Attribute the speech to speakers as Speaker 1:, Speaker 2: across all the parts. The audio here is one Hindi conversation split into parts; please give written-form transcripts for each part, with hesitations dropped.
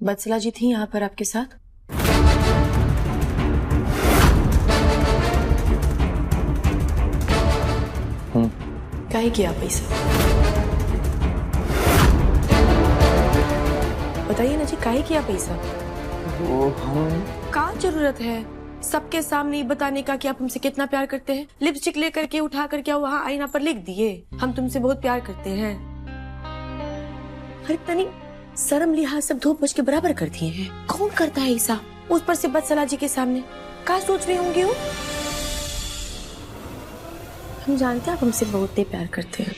Speaker 1: बत्सला जी थी यहाँ पर आपके साथ? काहे किया पैसा? बताइए ना जी, काहे किया पैसा? क्या जरूरत है सबके सामने बताने का कि आप हमसे कितना प्यार करते हैं? लिपस्टिक लेकर के उठा करके वहाँ आईना पर लिख दिए हम तुमसे बहुत प्यार करते हैं। अरे तनी शर्म लिहाज सब धूप बज के बराबर कर दिए हैं। कौन करता है ऐसा, उस पर से बत्सला जी के सामने? क्या सोच रहे होंगे वो? हम जानते हैं आप हमसे बहुत ही प्यार करते हैं।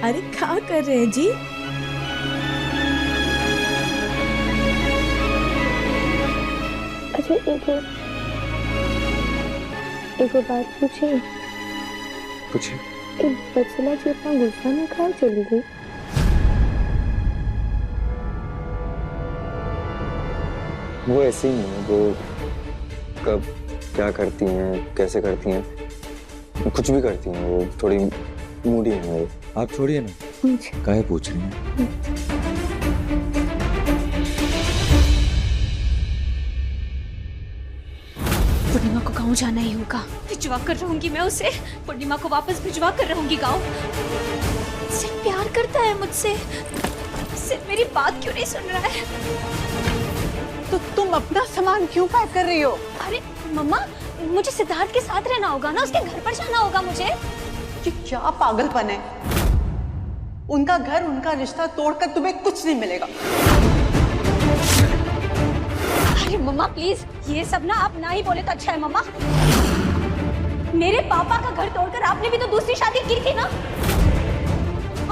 Speaker 1: अरे क्या कर रहे हैं जी?
Speaker 2: अच्छा एक बात पूछे? बत्सला जी इतना गुस्सा में खाए चली गई?
Speaker 3: वो ऐसे ही है, वो कब क्या करती हैं, कैसे करती हैं, कुछ भी करती हैं, वो थोड़ी मूडी है वो। आप छोड़िए ना, काहे पूछ रही हैं?
Speaker 4: पूर्णिमा को गाँव जाना ही होगा। भिजवा कर रहूंगी मैं उसे। पूर्णिमा को वापस भिजवा कर रहूंगी गाँव। सिर्फ प्यार करता है मुझसे, सिर्फ मेरी बात क्यों नहीं सुन रहा है?
Speaker 5: तो तुम अपना सामान क्यों पैक कर रही हो?
Speaker 4: अरे मम्मा, मुझे सिद्धार्थ के साथ रहना होगा ना, उसके घर पर जाना होगा मुझे।
Speaker 5: ये क्या पागलपन है? उनका घर, उनका रिश्ता तोड़कर तुम्हें कुछ नहीं मिलेगा।
Speaker 4: अरे मम्मा प्लीज, ये सब ना आप ना ही बोले तो अच्छा है मम्मा। मेरे पापा का घर तोड़कर आपने भी तो दूसरी शादी की थी ना।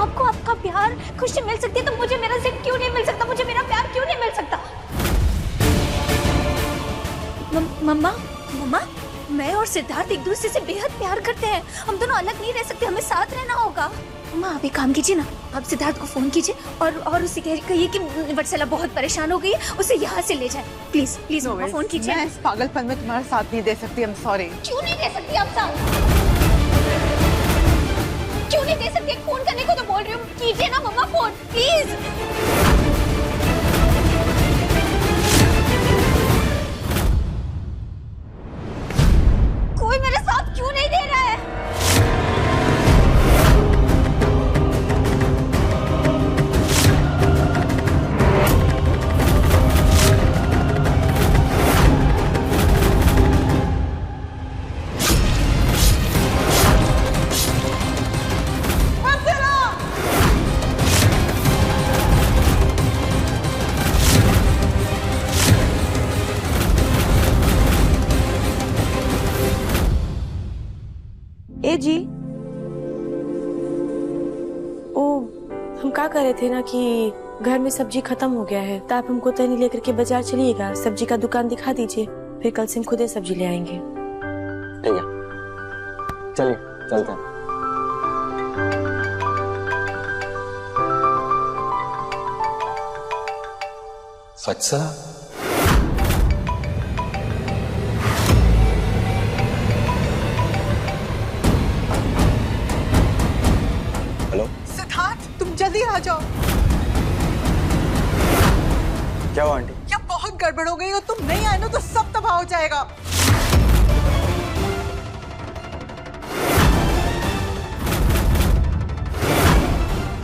Speaker 4: आपको आपका प्यार, खुशी मिल सकती है तो मुझे मेरा जिद क्यों नहीं मिल सकता? मुझे मेरा प्यार क्यों नहीं मिल सकता? मम्मा मम्मा, मैं और सिद्धार्थ एक दूसरे से बेहद प्यार करते हैं। हम दोनों अलग नहीं रह सकते, हमें साथ रहना होगा। मम्मा आप एक काम कीजिए ना, आप सिद्धार्थ को फोन कीजिए और उसे कहिए कि बत्सला बहुत परेशान हो गई है, उसे यहाँ से ले जाए। प्लीज प्लीज मम्मा फोन कीजिए।
Speaker 5: मैं इस पागलपन में तुम्हारा साथ नहीं दे सकती। I'm sorry।
Speaker 4: क्यों नहीं दे सकती आप साथ? क्यों नहीं दे सकती? फोन करने को तो बोल रही हूँ, कीजिए ना मम्मा फोन प्लीज। कोई मेरे साथ क्यों नहीं दे रहा है?
Speaker 1: ए जी, ओ हम क्या कर रहे थे ना कि घर में सब्जी खत्म हो गया है, तो आप हमको तनी लेकर के बाजार चलिएगा, सब्जी का दुकान दिखा दीजिए, फिर कल से हम खुद ही सब्जी ले आएंगे।
Speaker 3: ठीक है, चलिए चलते हैं। बत्सला,
Speaker 5: जल्दी आ जाओ।
Speaker 3: क्या हुआ आंटी?
Speaker 5: क्या बहुत गड़बड़ हो गई हो? तुम नहीं आए ना तो सब तबाह हो जाएगा।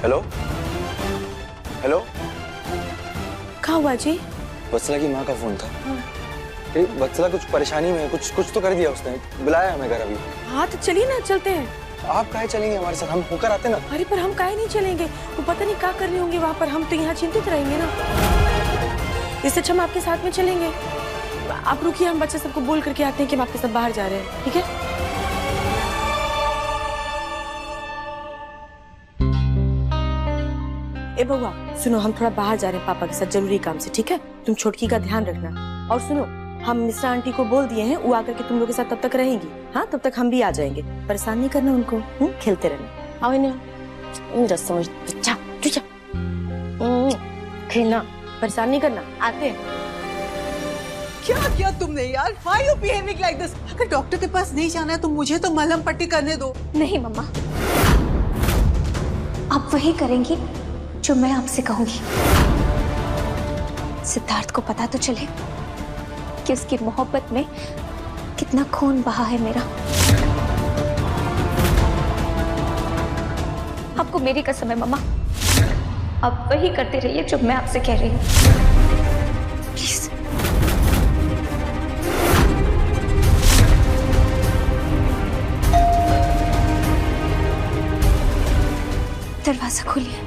Speaker 3: हेलो हेलो,
Speaker 1: क्या हुआ जी?
Speaker 3: बत्सला की माँ का फोन था। बत्सला कुछ परेशानी में है, कुछ तो कर दिया उसने, बुलाया हमें घर अभी।
Speaker 1: हाँ तो चलिए ना, चलते हैं।
Speaker 3: आप काहे चलेंगे हमारे साथ? हम होकर आते ना।
Speaker 1: अरे पर हम काहे नहीं चलेंगे? वो पता नहीं क्या कर रहे होंगे वहाँ पर, हम तो यहाँ चिंतित रहेंगे ना। इससे अच्छा हम आपके साथ में चलेंगे। आप रुकिए, हम बच्चे सबको बोल करके आते हैं कि हम आपके साथ बाहर जा रहे हैं, ठीक है? ए बउआ सुनो, हम थोड़ा बाहर जा रहे हैं पापा के साथ जरूरी काम से, ठीक है? तुम छोटकी का ध्यान रखना। और सुनो, हम मिश्रा आंटी को बोल दिए हैं, वो आकर के तुम लोग के साथ तब तक रहेंगी। हाँ, तब तक हम भी आ जाएंगे। परेशान नहीं करना उनको, खेलते रहना। आओ इन्हें समझ, खेलना, परेशान नहीं करना। आते हैं।
Speaker 5: क्या किया तुमने यार? Why you behaving like this? अगर डॉक्टर के पास नहीं जाना है तो मुझे तो मलहम पट्टी करने दो।
Speaker 4: नहीं मम्मा, आप वही करेंगी जो मैं आपसे कहूंगी। सिद्धार्थ को पता तो चले कि उसकी मोहब्बत में कितना खून बहा है मेरा। आपको मेरी कसम है मम्मा, आप वही करते रहिए जो मैं आपसे कह रही हूँ, प्लीज। दरवाजा खोलिए।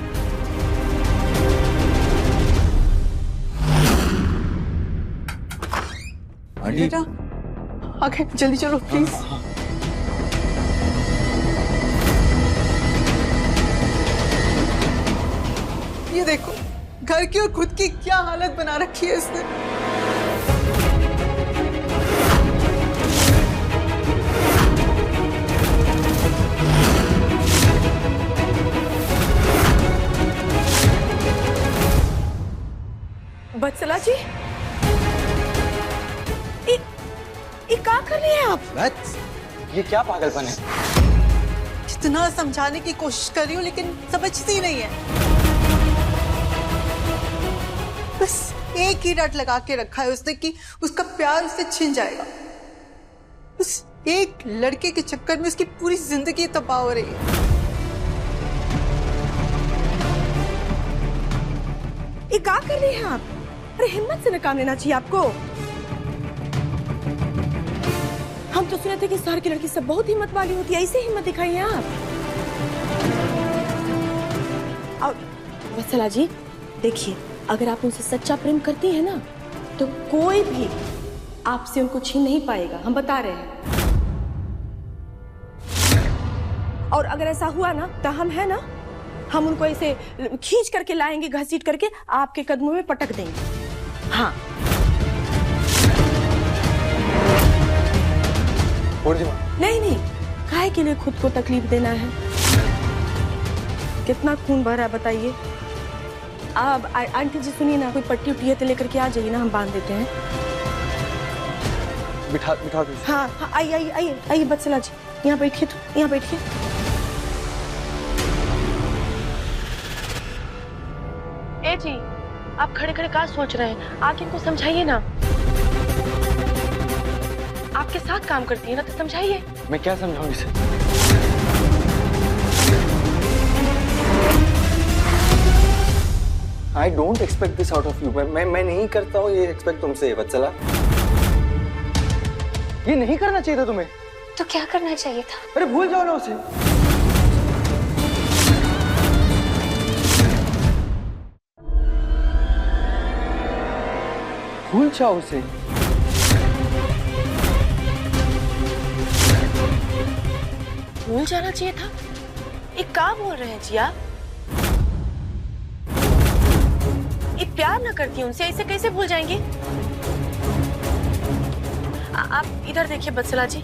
Speaker 3: आंटी
Speaker 5: बेटा आगे जल्दी चलो प्लीज। ये देखो घर की और खुद की क्या हालत बना रखी है इसने।
Speaker 1: बत्सला जी, ये क्या कर रही हैं आप?
Speaker 3: ये क्या पागलपन है?
Speaker 5: जितना समझाने की कोशिश कर रही हूँ लेकिन समझती नहीं है। बस एक ही रट लगा के रखा है उसने कि उसका प्यार उससे छिन जाएगा। उस एक लड़के के चक्कर में उसकी पूरी जिंदगी तबाह हो रही है।
Speaker 1: ये क्या कर रही हैं आप? अरे हिम्मत से न काम लेना चाहिए आपको। हम तो सुने थे कि शहर की लड़की सब बहुत हिम्मत वाली होती है, ऐसे हिम्मत दिखाई है आप। और वत्सला जी देखिए, अगर आप उनसे सच्चा प्रेम करती हैं ना तो कोई भी आपसे उनको छीन नहीं पाएगा, हम बता रहे हैं। और अगर ऐसा हुआ ना तो हम है ना, हम उनको ऐसे खींच करके लाएंगे, घसीट करके आपके कदमों में पटक देंगे। हाँ नहीं नहीं, काहे के लिए खुद को तकलीफ देना है? कितना खून बह रहा है बताइए। अब आंटी जी सुनिए ना, कोई पट्टी उट्टी है तो लेकर के आ जाइए ना, हम बांध देते हैं।
Speaker 3: बिठा बिठा दो।
Speaker 1: हाँ हाँ, आइए आइए आइए आइए बत्सला जी, यहाँ बैठिए, तो यहाँ बैठिए। ए जी, आप खड़े खड़े क्या सोच रहे हैं? आके इनको समझाइए ना। आपके साथ काम करती है ना, तो समझाइए।
Speaker 3: मैं क्या समझाऊं इसे? I don't expect this out of you. मैं नहीं करता हूँ ये एक्सपेक्ट तुमसे वत्सला। ये नहीं करना चाहिए था तुम्हें।
Speaker 4: तो क्या करना चाहिए था?
Speaker 3: अरे भूल जाओ ना उसे। भूल जाओ उसे।
Speaker 1: भूल जाना चाहिए था? ये क्या बोल रहे हैं जी आप? ये प्यार ना करती उनसे, ऐसे कैसे भूल जाएंगे? आप इधर देखिए बत्सला जी,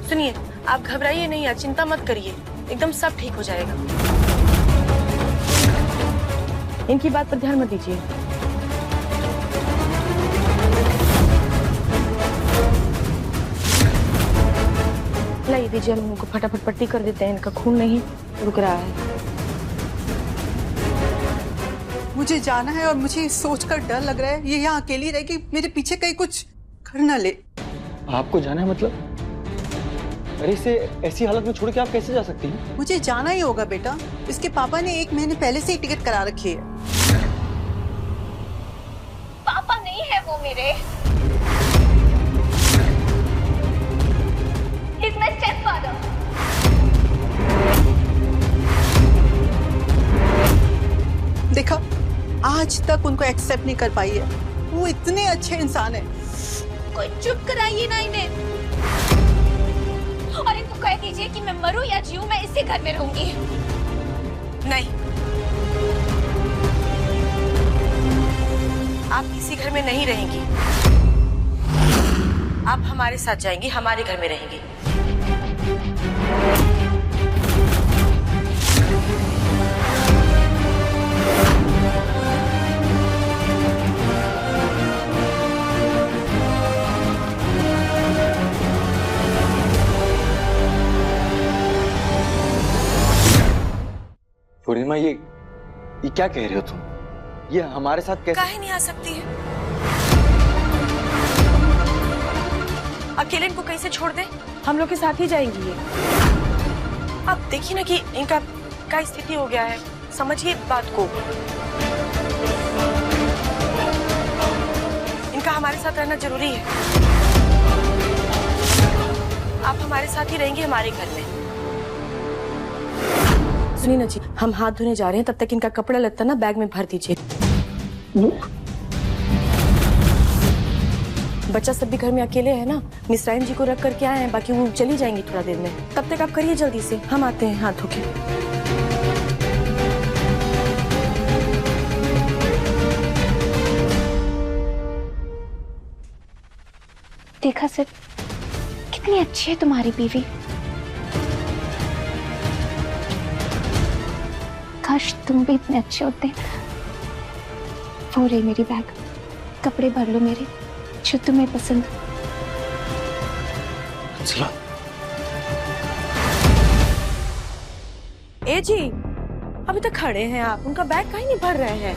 Speaker 1: सुनिए, आप घबराइए नहीं, चिंता मत करिए, एकदम सब ठीक हो जाएगा। इनकी बात पर ध्यान मत दीजिए। लाइए दीजिए, हम उनको फटाफट पट्टी कर देते हैं, इनका खून नहीं रुक रहा है।
Speaker 5: मुझे जाना है और मुझे सोचकर डर लग रहा है ये यहाँ अकेली रहेगी, मेरे पीछे कहीं कुछ कर ना ले।
Speaker 3: आपको जाना है मतलब? अरे इसे ऐसी हालत में छोड़ के आप कैसे जा सकती हैं?
Speaker 5: मुझे जाना ही होगा बेटा, इसके पापा ने 1 महीने पहले से ही टिकट करा रखी है।
Speaker 4: पापा नहीं है वो मेरे, He's my stepfather.
Speaker 5: देखा, आज तक उनको एक्सेप्ट नहीं कर पाई है। वो इतने अच्छे इंसान है।
Speaker 4: कोई चुप कराइए ना इन्हें, और इनको कह दीजिए कि मैं मरूं या जीऊं, मैं इसी घर में रहूंगी।
Speaker 1: नहीं, आप इसी घर में नहीं रहेंगी, आप हमारे साथ जाएंगी, हमारे घर में रहेंगी।
Speaker 3: पूर्णिमा, ये क्या कह रहे हो तुम? ये हमारे साथ कैसे?
Speaker 1: काहे नहीं आ सकती है? अकेले इनको कैसे छोड़ दें? हम लोग के साथ ही जाएंगी ये। आप देखिए ना कि इनका क्या स्थिति हो गया है, समझिए बात को। इनका हमारे साथ रहना जरूरी है। आप हमारे साथ ही रहेंगे हमारे घर में। सुनिए ना जी, हम हाथ धोने जा रहे हैं, तब तक इनका कपड़ा लत्ता ना बैग में भर दीजिए। बच्चा सब भी घर में अकेले है ना, मिश्राइन जी को रख करके आए हैं, बाकी वो चली जाएंगी थोड़ा देर में। तब तक आप करिए जल्दी से, हम आते हैं हाथ धो के।
Speaker 4: देखा सर, कितनी अच्छी है तुम्हारी बीवी। काश तुम भी इतने अच्छे होते। हो रही मेरी बैग, कपड़े भर लो मेरे जो तुम्हें पसंद।
Speaker 3: चलो।
Speaker 1: ए जी, अभी तक खड़े हैं आप, उनका बैग कहीं नहीं भर रहे हैं।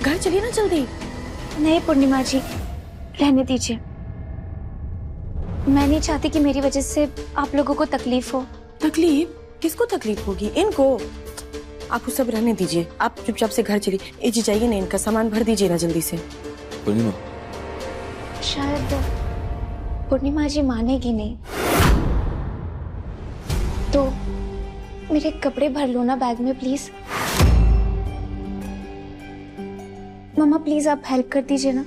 Speaker 1: घर चलिए ना जल्दी।
Speaker 4: नहीं पूर्णिमा जी, रहने दीजिए। मैं नहीं चाहती कि मेरी वजह से आप लोगों को तकलीफ हो।
Speaker 1: तकलीफ? किसको तकलीफ होगी? इनको। आप सब रहने दीजिए, आप चुपचाप से घर चलिए। ए जी जाइए ना, इनका सामान भर दीजिए ना जल्दी से।
Speaker 3: पूर्णिमा,
Speaker 4: शायद पूर्णिमा जी मानेगी नहीं, तो मेरे कपड़े भर लो ना बैग में प्लीज। मम्मा प्लीज आप हेल्प कर दीजिए ना।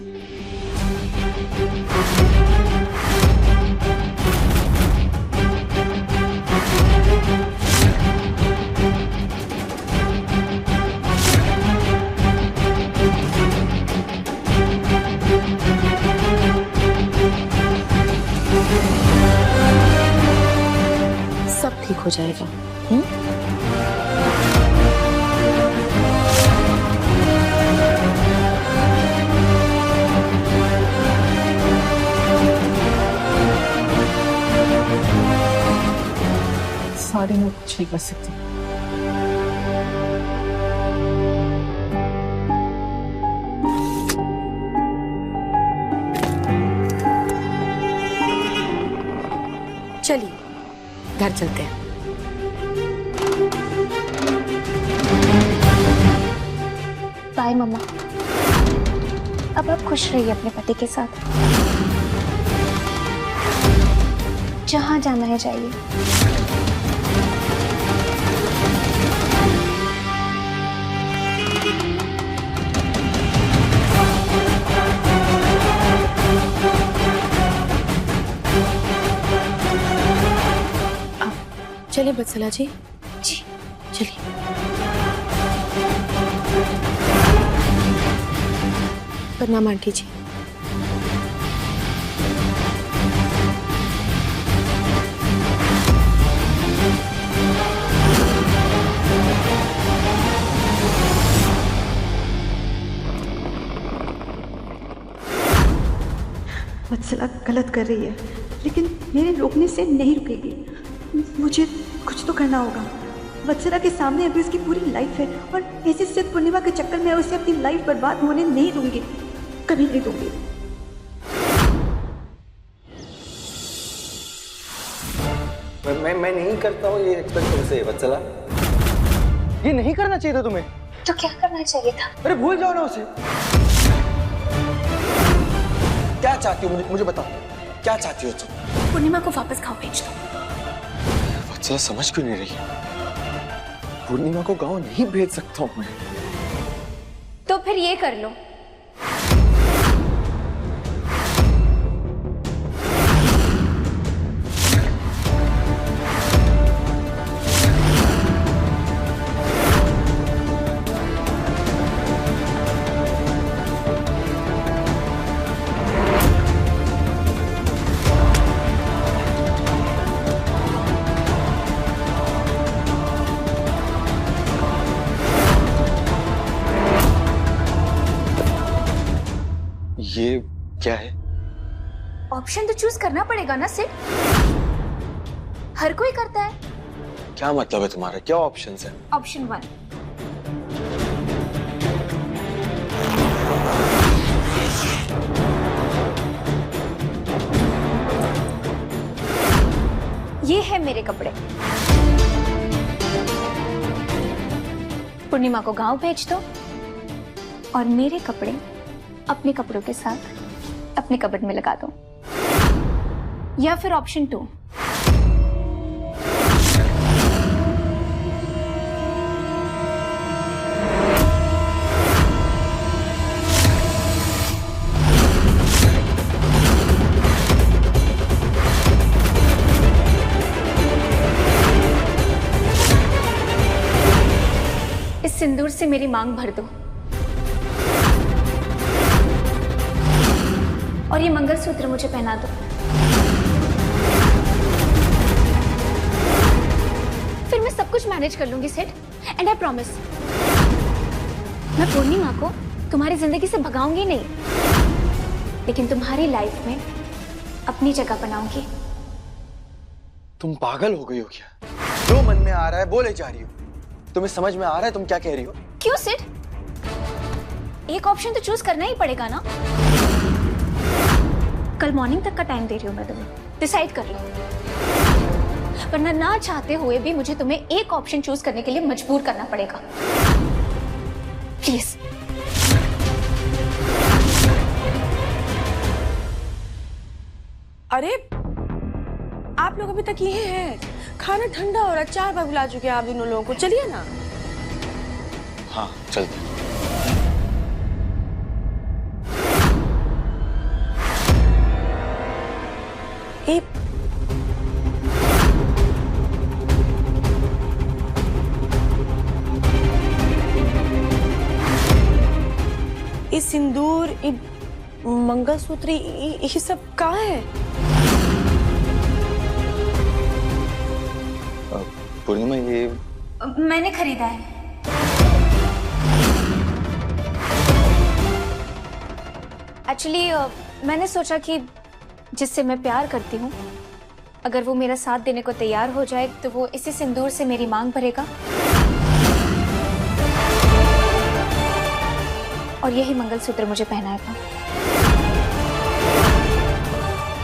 Speaker 1: सब ठीक हो जाएगा।
Speaker 5: सारे मैं कुछ नहीं कर सकती।
Speaker 1: चलिए घर चलते हैं।
Speaker 4: बाय मम्मा। अब आप खुश रहिए अपने पति के साथ, जहां जाना है जाइए।
Speaker 1: चलिए बत्सला जी।
Speaker 4: जी
Speaker 1: चलिए। प्रणाम आंटी जी।
Speaker 6: वत्सला गलत कर रही है, लेकिन मेरे रोकने से नहीं रुकेगी। मुझे कुछ तो करना होगा। वत्सला के सामने अभी उसकी पूरी लाइफ है और ऐसे सिर्फ पूर्णिमा के चक्कर में उसे अपनी लाइफ बर्बाद होने नहीं दूंगी, कभी नहीं दूंगी।
Speaker 3: मैं नहीं करता हूँ ये एक्सपेक्ट तुमसे वत्सला। ये नहीं करना चाहिए था तुम्हें।
Speaker 4: तो क्या करना चाहिए था?
Speaker 3: अरे भूल जाओ ना उसे। क्या चाहती हो मुझे बताओ, क्या चाहती हो तुम?
Speaker 4: पूर्णिमा को वापस गाँव भेज दो।
Speaker 3: वत्सला समझ क्यों नहीं रही? पूर्णिमा को गाँव नहीं भेज सकता हूँ मैं।
Speaker 4: तो फिर ये कर लो।
Speaker 3: ये क्या है?
Speaker 4: ऑप्शन तो चूज करना पड़ेगा ना सिड, हर कोई करता है।
Speaker 3: क्या मतलब है तुम्हारा? क्या ऑप्शंस है?
Speaker 4: ऑप्शन 1, पूर्णिमा को गांव भेज दो और मेरे कपड़े अपने कपड़ों के साथ अपने कबर्ड में लगा दो। या फिर ऑप्शन 2, इस सिंदूर से मेरी मांग भर दो और ये मंगलसूत्र मुझे पहना दो। फिर मैं सब कुछ मैनेज कर लूंगी सेठ, एंड आई प्रॉमिस मैं पूर्णिमा को तुम्हारी जिंदगी से भगाऊंगी नहीं, लेकिन तुम्हारी लाइफ में अपनी जगह बनाऊंगी।
Speaker 3: तुम पागल हो गई हो क्या? जो मन में आ रहा है बोले जा रही हो। तुम्हें समझ में आ रहा है तुम क्या कह रही हो?
Speaker 4: क्यों सेठ? एक ऑप्शन तो चूज करना ही पड़ेगा ना। कल मॉर्निंग तक का टाइम दे रही हूँ मैं तुम्हें, डिसाइड कर लो, वरना ना चाहते हुए भी मुझे तुम्हें एक ऑप्शन चूज करने के लिए मजबूर करना पड़ेगा। प्लीज।
Speaker 1: अरे आप लोग अभी तक ये हैं? खाना ठंडा हो रहा, 4 बार बुला चुके हैं आप दोनों लोगों को, चलिए ना।
Speaker 3: हाँ चलते।
Speaker 1: ये सिंदूर, ये मंगलसूत्र, ये सब कहाँ है?
Speaker 3: पूर्णिमा ये
Speaker 4: मैंने खरीदा है। एक्चुअली मैंने सोचा कि जिससे मैं प्यार करती हूँ, अगर वो मेरा साथ देने को तैयार हो जाए तो वो इसी सिंदूर से मेरी मांग भरेगा और यही मंगलसूत्र मुझे पहनाएगा।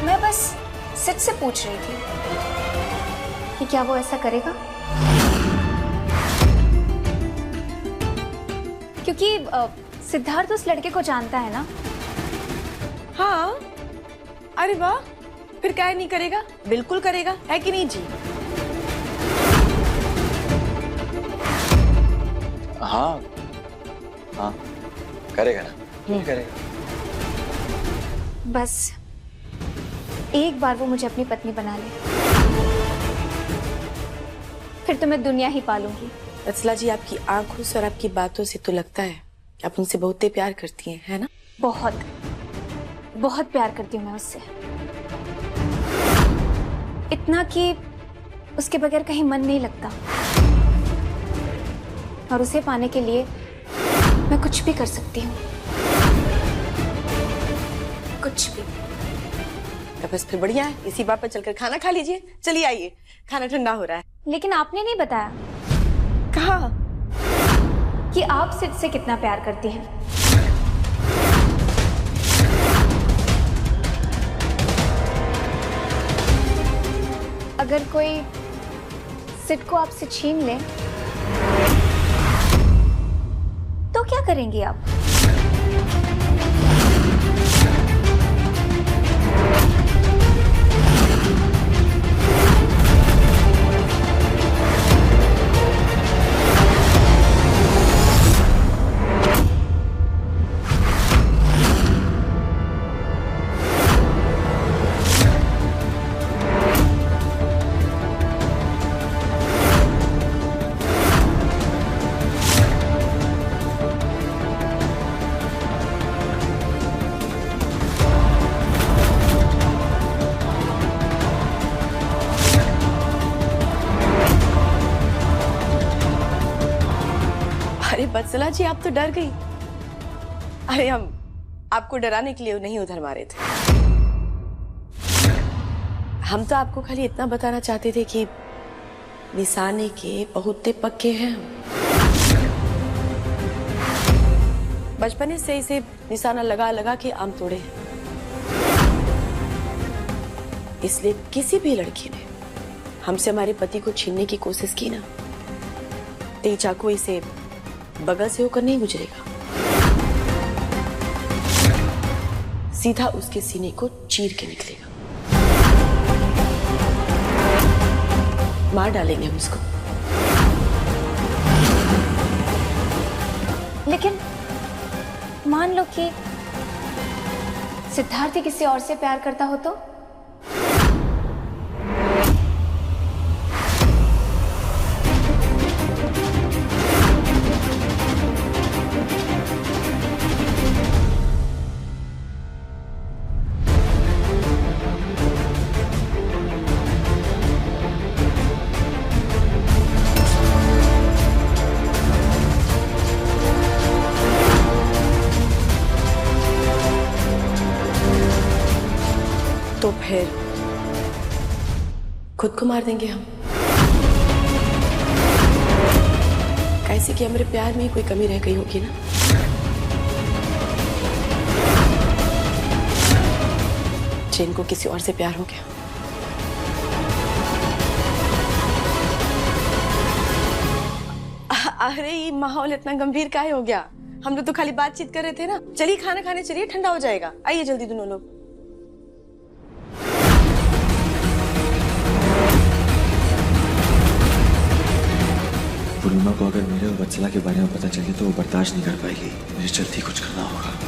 Speaker 4: मैं बस सिद्ध से पूछ रही थी कि क्या वो ऐसा करेगा, क्योंकि सिद्धार्थ उस लड़के को जानता है ना।
Speaker 1: हाँ, अरे वाह, फिर क्या नहीं करेगा? बिल्कुल करेगा, है कि नहीं जी?
Speaker 3: हाँ हाँ करेगा ना, क्यों करेगा?
Speaker 4: बस एक बार वो मुझे अपनी पत्नी बना ले, फिर तो मैं दुनिया ही पालूंगी।
Speaker 1: वत्सला जी, आपकी आंखों से और आपकी बातों से तो लगता है कि आप उनसे बहुत प्यार करती हैं, है ना?
Speaker 4: बहुत बहुत प्यार करती हूँ मैं उससे, इतना कि उसके बगैर कहीं मन नहीं लगता, और उसे पाने के लिए मैं कुछ भी कर सकती हूँ, कुछ भी।
Speaker 1: तो बस फिर बढ़िया है, इसी बात पर चलकर खाना खा लीजिए। चलिए आइए, खाना ठंडा हो रहा है।
Speaker 4: लेकिन आपने नहीं बताया
Speaker 1: कहा
Speaker 4: कि आप सिद्ध से कितना प्यार करती हैं। अगर कोई सिद्ध को आपसे छीन ले तो क्या करेंगी आप?
Speaker 1: वत्सला जी, आप तो डर गई। अरे हम आपको डराने के लिए नहीं उधर मारे थे, हम तो आपको खाली इतना बताना चाहते थे कि निशाने के बहुत पक्के हैं हम। बचपने से इसे निशाना लगा लगा के आम तोड़े हैं, इसलिए किसी भी लड़की ने हमसे हमारे पति को छीनने की कोशिश की ना, तो चाकू इसे बगल से होकर नहीं गुजरेगा, सीधा उसके सीने को चीर के निकलेगा। मार डालेंगे हम उसको।
Speaker 4: लेकिन मान लो कि सिद्धार्थ ही किसी और से प्यार करता हो तो?
Speaker 1: तो फिर खुद को मार देंगे हम। कैसे कि हमारे प्यार में ही कोई कमी रह गई होगी ना। जिनको किसी और से प्यार हो गया। अरे ये माहौल इतना गंभीर काहे हो गया? हम लोग तो खाली बातचीत कर रहे थे ना। चलिए खाना खाने चलिए, ठंडा हो जाएगा। आइए जल्दी दोनों लोग।
Speaker 3: पूर्णिमा को अगर मेरे और वत्सला के बारे में पता चले तो वो बर्दाश्त नहीं कर पाएगी। मुझे जल्दी कुछ करना होगा।